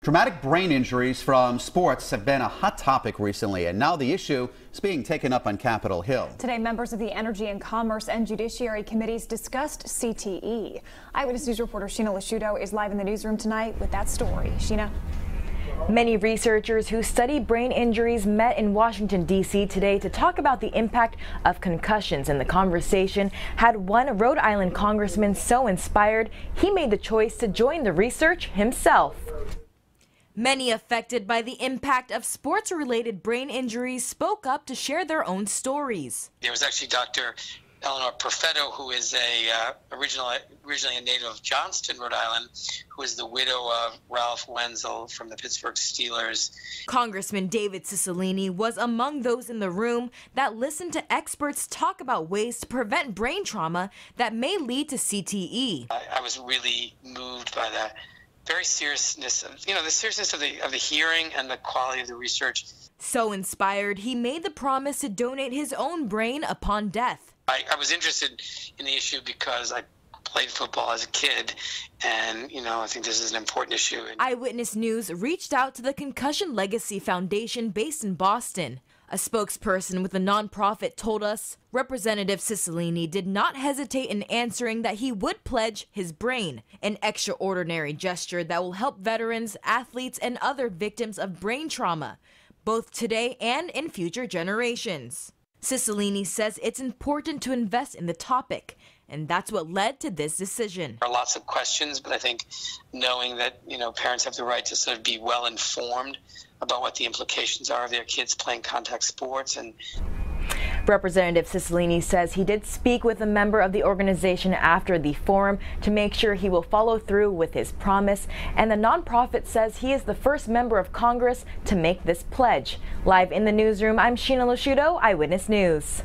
Traumatic brain injuries from sports have been a hot topic recently, and now the issue is being taken up on Capitol Hill. Today, members of the Energy and Commerce and Judiciary Committees discussed CTE. Eyewitness News reporter Sheena Lasciuto is live in the newsroom tonight with that story. Sheena. Many researchers who study brain injuries met in Washington, D.C. today to talk about the impact of concussions, and the conversation had one Rhode Island congressman so inspired he made the choice to join the research himself. Many affected by the impact of sports-related brain injuries spoke up to share their own stories. There was actually Dr. Eleanor Perfetto, who is originally a native of Johnston, Rhode Island, who is the widow of Ralph Wenzel from the Pittsburgh Steelers. Congressman David Cicilline was among those in the room that listened to experts talk about ways to prevent brain trauma that may lead to CTE. I was really moved by the very seriousness of, the seriousness of the hearing and the quality of the research. So inspired, he made the promise to donate his own brain upon death. I was interested in the issue because I played football as a kid, and, I think this is an important issue. Eyewitness News reached out to the Concussion Legacy Foundation based in Boston. A spokesperson with the nonprofit told us Representative Cicilline did not hesitate in answering that he would pledge his brain, an extraordinary gesture that will help veterans, athletes, and other victims of brain trauma, both today and in future generations. Cicilline says it's important to invest in the topic, and that's what led to this decision. There are lots of questions, but I think knowing that, parents have the right to sort of be well informed about what the implications are of their kids playing contact sports. And Representative Cicilline says he did speak with a member of the organization after the forum to make sure he will follow through with his promise, and the nonprofit says he is the first member of Congress to make this pledge. Live in the newsroom, I'm Sheena Lasciuto, Eyewitness News.